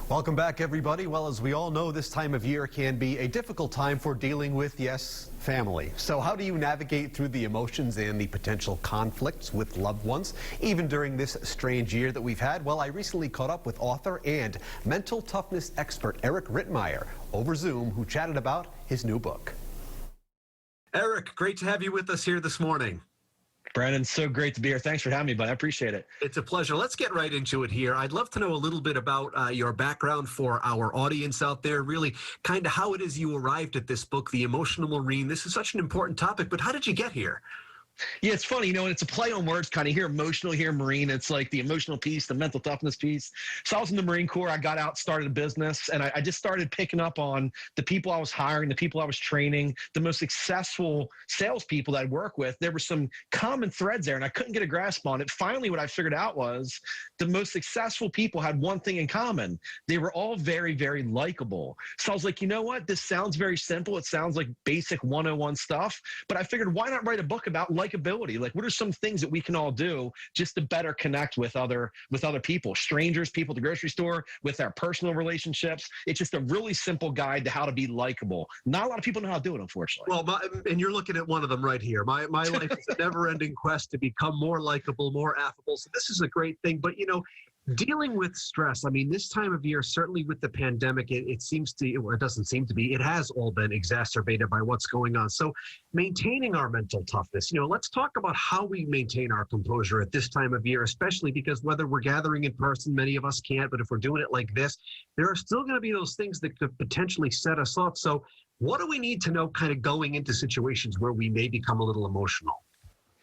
Welcome back, everybody. Well, as we all know, this time of year can be a difficult time for dealing with, yes, family. So how do you navigate through the emotions and the potential conflicts with loved ones, even during this strange year that we've had? Well, I recently caught up with author and mental toughness expert Eric Rittmeyer over Zoom, who chatted about his new book. Eric, great to have you with us here this morning. Brandon, so great to be here. Thanks for having me, bud. I appreciate it. It's a pleasure. Let's get right into it here. I'd love to know a little bit about your background for our audience out there, really kind of how it is you arrived at this book, The Emotional Marine. This is such an important topic, but how did you get here? Yeah, it's funny, and it's a play on words, kind of here emotional, here Marine. It's like the emotional piece, the mental toughness piece. So I was in the Marine Corps. I got out, started a business, and I just started picking up on the people I was hiring, the people I was training, the most successful salespeople that I'd work with. There were some common threads there, and I couldn't get a grasp on it. Finally, what I figured out was the most successful people had one thing in common. They were all very, very likable. So I was like, you know what? This sounds very simple. It sounds like basic 101 stuff, but I figured, why not write a book about likability? Like, what are some things that we can all do just to better connect with other people, strangers, people at the grocery store, with our personal relationships? It's just a really simple guide to how to be likable. Not a lot of people know how to do it, unfortunately. Well, and you're looking at one of them right here. My life is a never-ending quest to become more likable, more affable. So this is a great thing. But, dealing with stress, I mean, this time of year, certainly with the pandemic, it seems to, or it doesn't seem to be, it has all been exacerbated by what's going on. So maintaining our mental toughness, let's talk about how we maintain our composure at this time of year, especially because whether we're gathering in person, many of us can't, but if we're doing it like this, there are still going to be those things that could potentially set us off. So what do we need to know kind of going into situations where we may become a little emotional?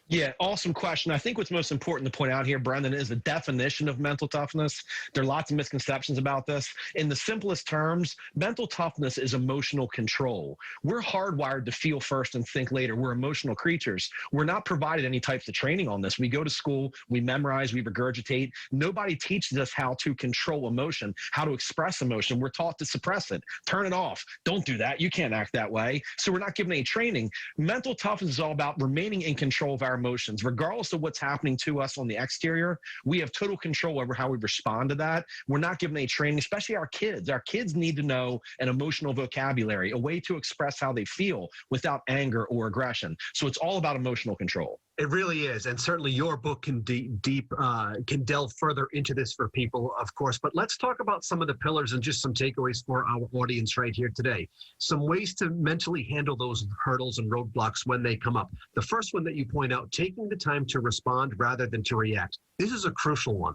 Yeah, awesome question. I think what's most important to point out here, Brendan, is the definition of mental toughness. There are lots of misconceptions about this. In the simplest terms, mental toughness is emotional control. We're hardwired to feel first and think later. We're emotional creatures. We're not provided any types of training on this. We go to school, we memorize, we regurgitate. Nobody teaches us how to control emotion, how to express emotion. We're taught to suppress it, turn it off. Don't do that. You can't act that way. So we're not given any training. Mental toughness is all about remaining in control of our emotions. Regardless of what's happening to us on the exterior, we have total control over how we respond to that. We're not given any training, especially our kids. Our kids need to know an emotional vocabulary, a way to express how they feel without anger or aggression. So it's all about emotional control. It really is, and certainly your book can can delve further into this for people, of course. But let's talk about some of the pillars and just some takeaways for our audience right here today. Some ways to mentally handle those hurdles and roadblocks when they come up. The first one that you point out, taking the time to respond rather than to react. This is a crucial one.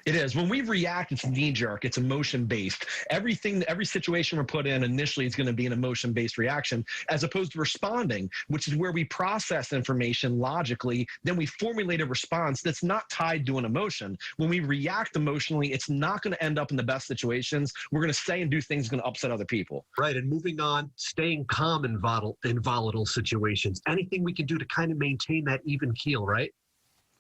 It is. When we react, it's knee-jerk. It's emotion-based. Every situation we're put in initially is going to be an emotion-based reaction, as opposed to responding, which is where we process information logically. Then we formulate a response that's not tied to an emotion. When we react emotionally, it's not going to end up in the best situations. We're going to say and do things that's going to upset other people. Right. And moving on, staying calm in volatile situations. Anything we can do to kind of maintain that even keel, right?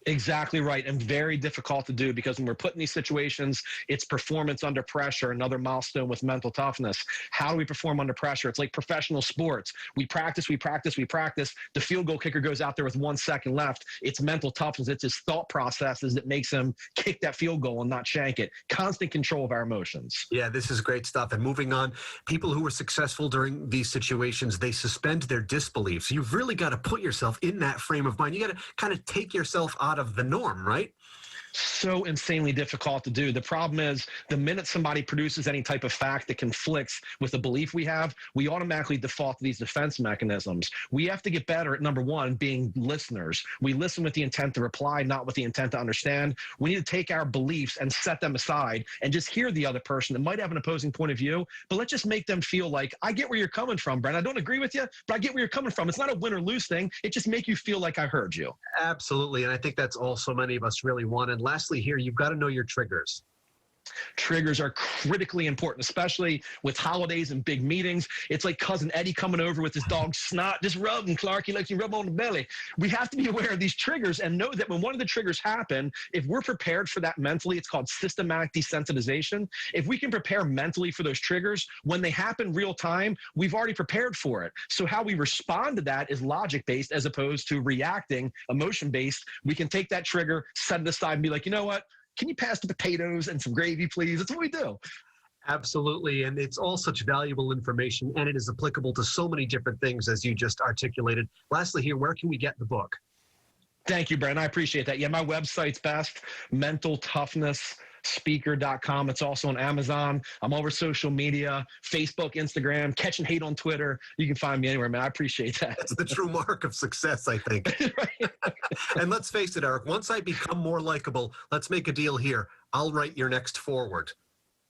Exactly right, and very difficult to do, because when we're put in these situations, it's performance under pressure, another milestone with mental toughness. How do we perform under pressure? It's like professional sports. We practice, we practice, we practice. The field goal kicker goes out there with 1 second left. It's mental toughness. It's his thought processes that makes him kick that field goal and not shank it. Constant control of our emotions. Yeah, this is great stuff. And moving on, people who are successful during these situations, they suspend their disbelief. So you've really got to put yourself in that frame of mind. You got to kind of take yourself out of the norm, right? So insanely difficult to do. The problem is, the minute somebody produces any type of fact that conflicts with the belief we have, we automatically default to these defense mechanisms. We have to get better at, number one, being listeners. We listen with the intent to reply, not with the intent to understand. We need to take our beliefs and set them aside and just hear the other person that might have an opposing point of view, but let's just make them feel like, I get where you're coming from, Brent. I don't agree with you, but I get where you're coming from. It's not a win or lose thing. It just make you feel like I heard you. Absolutely. And I think that's all so many of us really want. And lastly here, you've got to know your triggers. Triggers are critically important, especially with holidays and big meetings. It's like Cousin Eddie coming over with his dog Snot. Just rub him, Clark. He likes you rub on the belly. We have to be aware of these triggers and know that when one of the triggers happen, if we're prepared for that mentally, it's called systematic desensitization. If we can prepare mentally for those triggers, when they happen real time, we've already prepared for it. So how we respond to that is logic-based as opposed to reacting emotion-based. We can take that trigger, set it aside, and be like, you know what? can you pass the potatoes and some gravy, please? That's what we do. Absolutely. And it's all such valuable information, and it is applicable to so many different things, as you just articulated. Lastly here, where can we get the book? Thank you, Brandon. I appreciate that. Yeah, my website's best, mentaltoughnessspeaker.com. It's also on Amazon. I'm over social media, Facebook, Instagram, Catch and Hate on Twitter. You can find me anywhere, man. I appreciate that. That's the true mark of success, I think. Right. And let's face it, Eric, once I become more likable, let's make a deal here. I'll write your next foreword.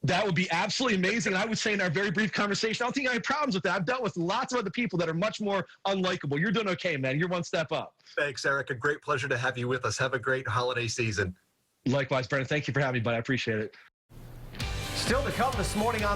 That would be absolutely amazing. I would say in our very brief conversation, I don't think I have problems with that. I've dealt with lots of other people that are much more unlikable. You're doing okay, man. You're one step up. Thanks, Eric. A great pleasure to have you with us. Have a great holiday season. Likewise, Brandon. Thank you for having me, buddy. I appreciate it. Still to come this morning on